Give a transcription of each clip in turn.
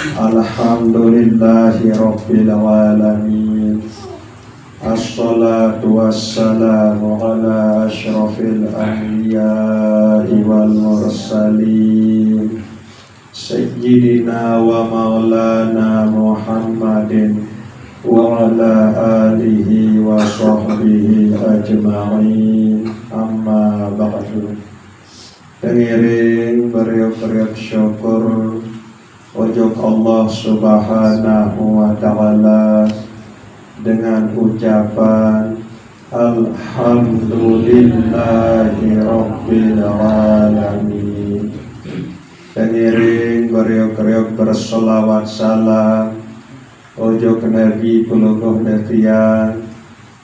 Alhamdulillahi Rabbil Alamin. Assalatu wassalamu ala ashrafil anbiya'i wal mursalin Sayyidina wa maulana Muhammadin wa ala alihi wa sahbihi ajma'in. Amma ba'du. Pengiring beriuk-beriuk syukur wujud Allah Subhanahu wa ta'ala dengan ucapan Alhamdulillahi Rabbil Alamin. Pengiring beriuk-beriuk berselawat salam wujud Nabi Puluh Netian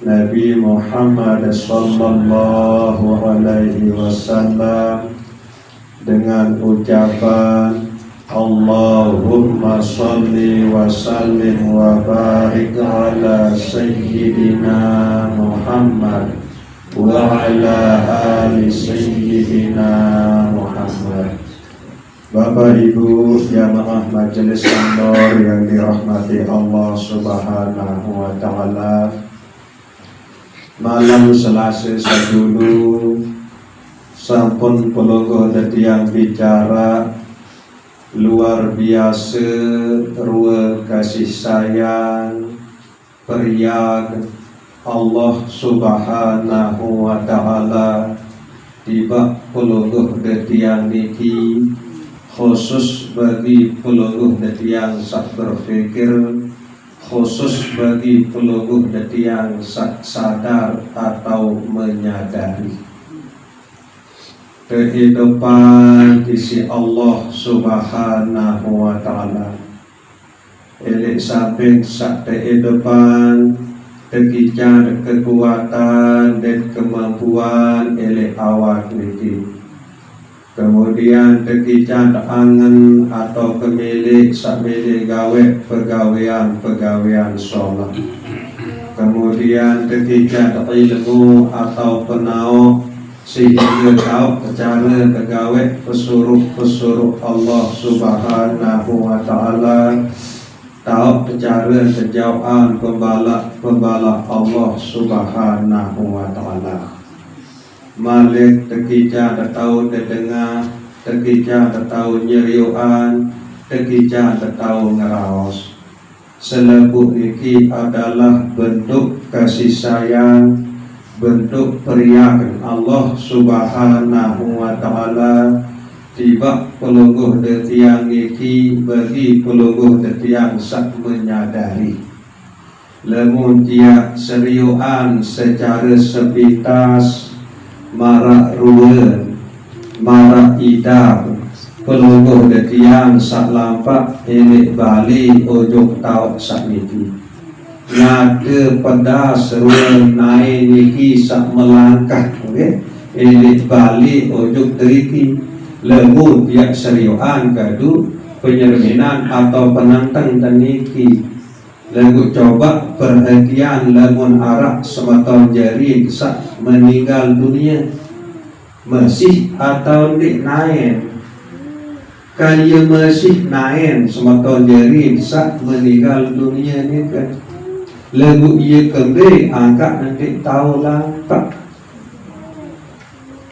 Nabi Muhammad Sallallahu Alaihi Wasallam dengan ucapan Allahumma salli wa sallim wa barik ala Sayyidina Muhammad wa ala ali Sayyidina Muhammad. Bapak Ibu jamaah majelis An-Nur yang dirahmati Allah Subhanahu wa ta'ala, malam Selasa sadulu sampun pelungguh yang bicara luar biasa ruang kasih sayang periag Allah Subhanahu wa ta'ala tiba pelungguh yang niki, khusus bagi pelungguh yang sak berfikir, khusus bagi pelungguh yang sak sadar atau menyadari kehidupan isi Allah Subhanahu wa ta'ala. Elek samping sak kehidupan kekican kekuatan dan kemampuan elek awak niki. Kemudian kekican angen atau kemilik sak milik gawe pegawaian sholat. Kemudian kekican ilmu atau penau sehingga tahu cara pegawai pesuruh Allah Subhanahu wa ta'ala, tahu cara kejauhan pembalak Allah Subhanahu wa ta'ala. Malik tekija tahu terdengar, tekija tahu nyeriuan, tekija tahu ngeraos. Selaku niki adalah bentuk kasih sayang, bentuk periakan Allah Subhanahu wa ta'ala tiba pelungguh tiang niki bagi pelungguh tiang sak menyadari lemun tiak seriuan secara sepintas marak ruwen marak idap pelungguh tiang sak lampak elik bali ojok tau sak niki nyata pedas ruang naik niki sak melangkah elit balik ojuk teriki lembut tiap seriuan kadu penyerminan atau penantang dan niki lagu coba perhatian lamun arak sematon jari sak meninggal dunia masih atau dik naik kaya masih naik sematon jari sak meninggal dunia ni kan lagu ia kembali angkat nanti tahu lampak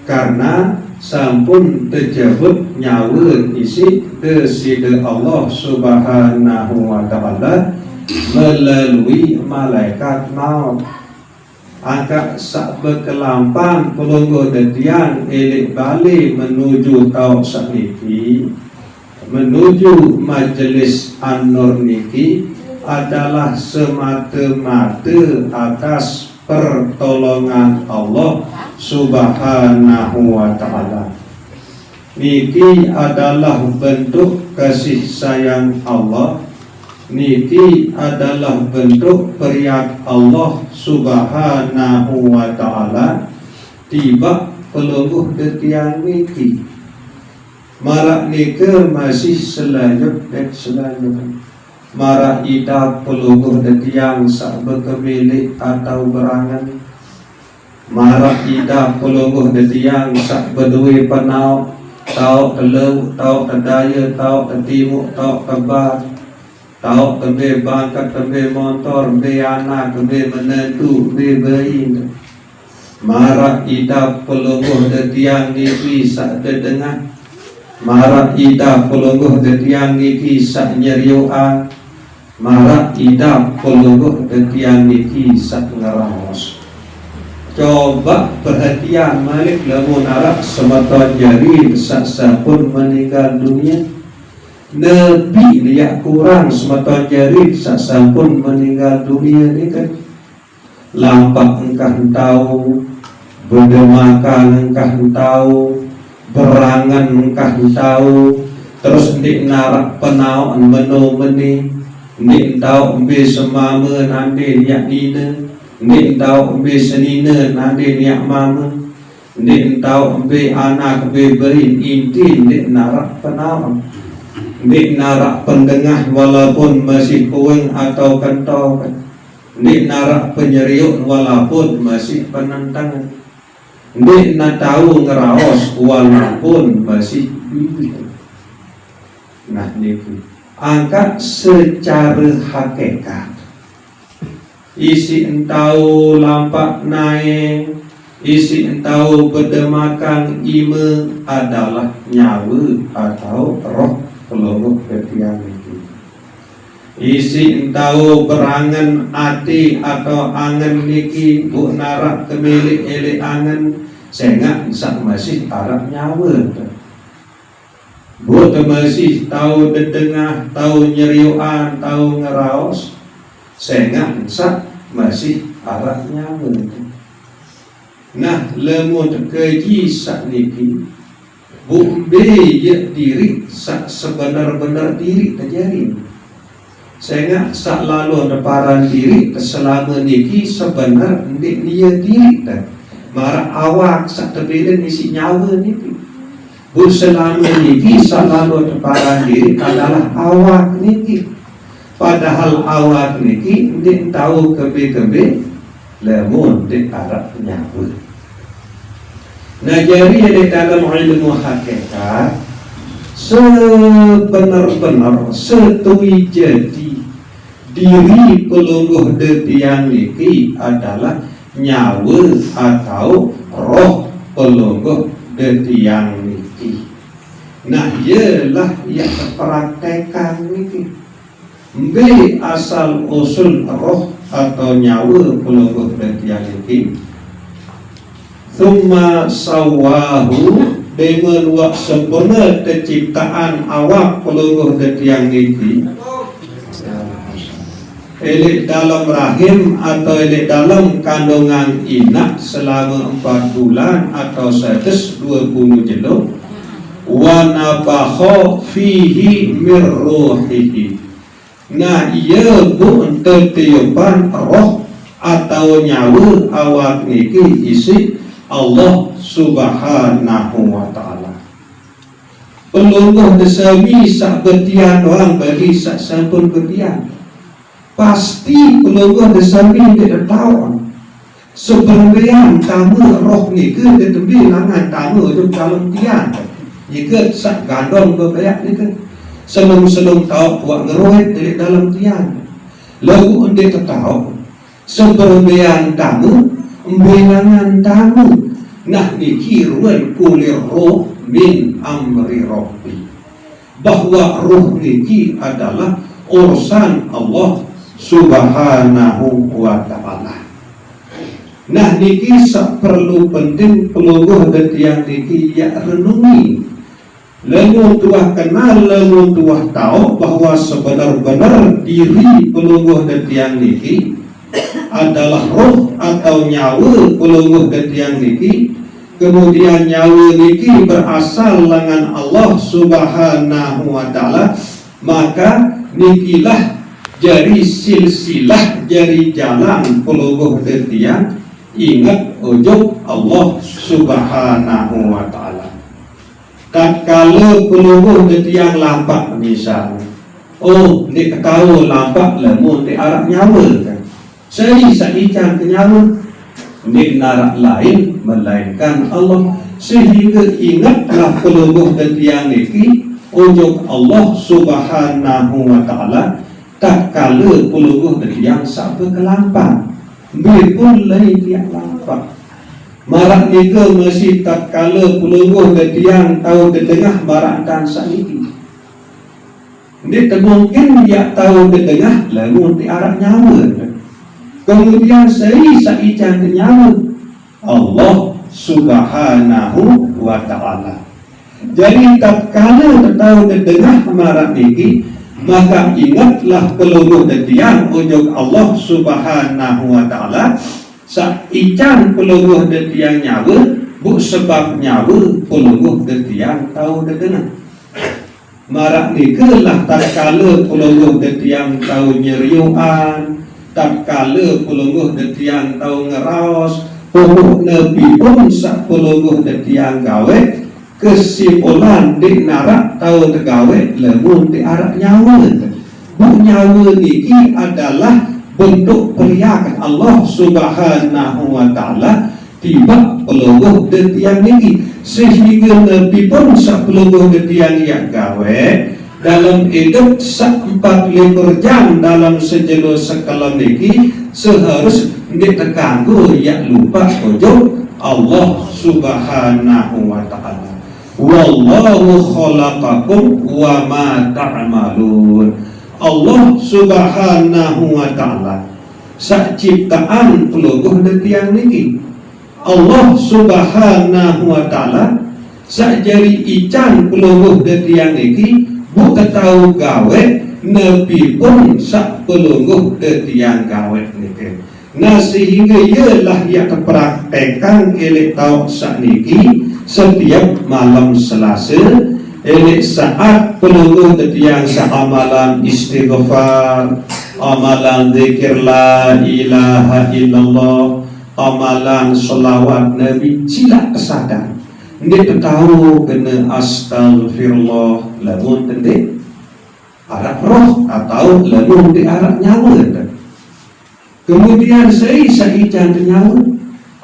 karena sampun terjebut nyawa isi kesida Allah Subhanahu wa ta'ala melalui malaikat maut. Angkat sak berkelampan pelungguh detian elik balik menuju tau sak niki, menuju majelis An-Nur niki adalah semata-mata atas pertolongan Allah Subhanahu wa ta'ala. Niki adalah bentuk kasih sayang Allah, niki adalah bentuk periak Allah Subhanahu wa ta'ala tiba pelungguh detian niki. Marak nika masih selanjut dan selanjut mara ida pelungguh detiang sak berkemilik atau berangan, mara ida pelungguh detiang sak berdua penau, tau telau, tau tedaya, tau tetimu, tau kebar, tahu tembe bangkat, tembe motor, tembe anak, tembe menentu, tembe bayi. Marak ida pelungguh detiang niki sak dedengan, marak ida pelungguh detiang niki sak nyeriuan, marak ida pelungguh detiang niki sak ngeraos. Coba perhatian malik lamun arak semeton jari sak sampun meninggal dunia. Nabi liak kurang semeton jari sak sampun meninggal dunia ni kan. Lampak engkah tahu, berdemakan engkah tahu, berangan engkah tahu, terus ndik narak penau meno meni, ndik tahu embe semama nande niak nina, ndik tahu embe senina nande niak mama, ndik tahu embe anak embe berin, inti ndik narak penau, ndik narak pendengah walaupun masih kueng atau kentau, ndik narak penyeriuk walaupun masih penentangan, ndik na tahu ngeraos walaupun masih bibit. Nah niki angkat secara hakikat. Isi entau lampak naik, isi entau berdemakan ime adalah nyawa atau roh pelungguh detiang niki. Isi entau berangan ati atau angan niki bu narak kemilik elek angan sehingga sak masih arab nyawa. Bu masih tahu dedengah, tahu nyeriuan, tahu ngeraos sehingga sak masih arab nyawa. Nah lemut keji sak niki bu be diri sak sebenar-benar diri terjadi. Sehingga sak lalu deparan diri selama niki sebenar ndik dia diri dan marah awak sak terbilan isi nyawa niki. Bu selama niki sak lalu deparan diri adalah awak niki. Padahal awak niki ndik tahu kebe-kebe lamun ndik arah nyawa. Nah jadi di dalam ilmu hakikat sebenar-benar setui jadi diri pelungguh detiang niki adalah nyawa atau roh pelungguh detiang niki. Nah ialah yang terpraktekan niki. B asal usul roh atau nyawa pelungguh detiang niki. Thumma sawahu dengan wak sempurna terciptaan awak pelungguh detiang niki. Elek dalam rahim atau elek dalam kandungan inak selama 4 bulan atau 120 jeluk. Wa nafakha fihi mir ruhihi. Nah ia bu tertiupan roh atau nyawa awak niki isi Allah Subhanahu wa ta'ala. Pelungguh desami sak betian orang bagi sak sampun betian. Pasti pelungguh desami tidak tahu sebenarnya tamu roh ni ke tetembi langan tamu itu dalam tian. Jika sak gandong berbayak ni ke selum tahu buat ngerohet di dalam tian. Lalu anda tahu sebenarnya tamu bilangan tamu. Nah dikirwan kulir roh min amri rabbi, bahwa roh niki adalah urusan Allah Subhanahu wa ta'ala. Nah niki sak perlu penting pelungguh detiang niki ya renungi. Lalu tuah kenal, lalu tuah tahu bahwa sebenar-benar diri pelungguh detiang niki adalah roh atau nyawa pelungguh detiang niki. Kemudian nyawa niki berasal dengan Allah Subhanahu wa ta'ala. Maka nikilah jari silsilah, jari jalan pelungguh detiang ingat ujung Allah Subhanahu wa ta'ala. Tatkala pelungguh detiang lampak misalnya, oh ni ketahu lampak lamun di arah nyawa kan. Saya ikan kenyawa ni narak lain melainkan Allah, sehingga ingatlah pelungguh detiang niki ujung Allah Subhanahu wa ta'ala. tak kala puluh yang sak berkelampak bi pun lain tiang lampak marak nika masih tak kala puluh yang tahu di tengah marak dan saniki dia mungkin dia tahu di tengah lalu di arah nyawa kemudian saican nyawa Allah Subhanahu wa ta'ala. Jadi tatkala tahu dengar marak niki maka ingatlah peluluh detiang ujung Allah Subhanahu wa ta'ala saican peluluh detiang nyawa bu sebab nyawa peluluh detiang tahu dengar marak nikalah tatkala peluluh detiang tahu nyeriuan tatkala peluluh detiang tahu ngeraos pokok Nabi pun sak peluluh detiang gawe kesimpulan di narak tahu tegawe lemun di arak nyawa bu nyawa niki adalah bentuk periakan Allah Subhanahu wa ta'ala tiba peluluh detiang niki sehingga Nabi pun sak peluluh detiang yang gawe dalam hidup sak 45 jam dalam sejelo sekalam niki seharus ditekanggu yang lupa ujung Allah Subhanahu wa ta'ala wallahu khalaqakum wa ma ta'malun Allah Subhanahu wa ta'ala sak ciptaan peluluh detiang niki Allah Subhanahu wa ta'ala sak jari ican peluluh detiang niki bukan tahu gawe Nabi pun sak peluluh detiang gawe niki nah sehingga ialah yang terpraktekan oleh tahu sakniki setiap malam Selasa oleh saat peluluh detiang amalan istighfar amalan zikir la ilaha illallah amalan selawat Nabi cila kesadar dia tahu kena astagfirullah lamun tende arah roh atau lamun di arah nyawa kemudian saican nyawa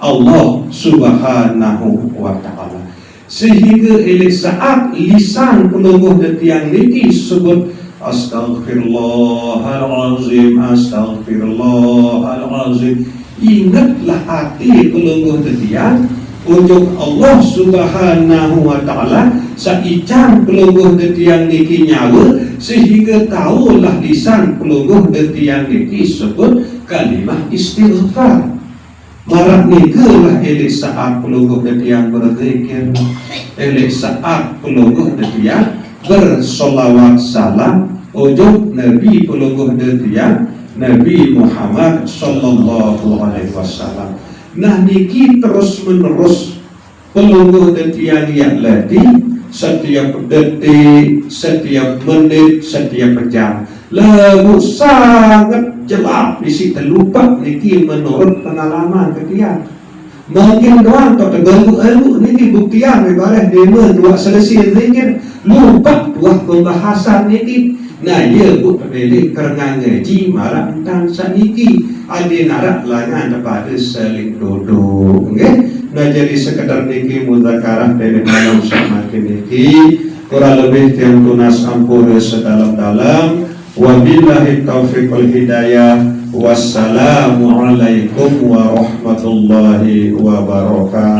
Allah Subhanahu wa ta'ala sehingga oleh saat lisan peluluh detiang niki sebut astagfirullahalazim astagfirullahalazim ingatlah hati peluluh detiang untuk Allah Subhanahu wa ta'ala saican peluluh detiang niki nyawa sehingga tahulah lisan peluluh detiang niki sebut kalimah istighfar marak nikalah elek saat peluluh detiang berzikir elek saat peluluh detiang bersolawat salam ujung Nabi peluluh detiang Nabi Muhammad sallallahu alaihi wasallam nah niki terus menerus peluluh detiang yang latih setiap detik, setiap menit, setiap jam lalu sangat jelas isi terlupa niki menurut pengalaman ketiak mungkin doang tak terganggu niki buktian ibarat demo dua selesai zikir lupa dua pembahasan niki nah ia bu terdelik kerana ngaji marak tentang saniki ada narak langan kepada saling duduk nah jadi sekedar niki muzakarah dari malam sama niki kurang lebih yang tunas ampun sedalam-dalam wabillahi taufiq wal hidayah wassalamualaikum warahmatullahi wabarakatuh.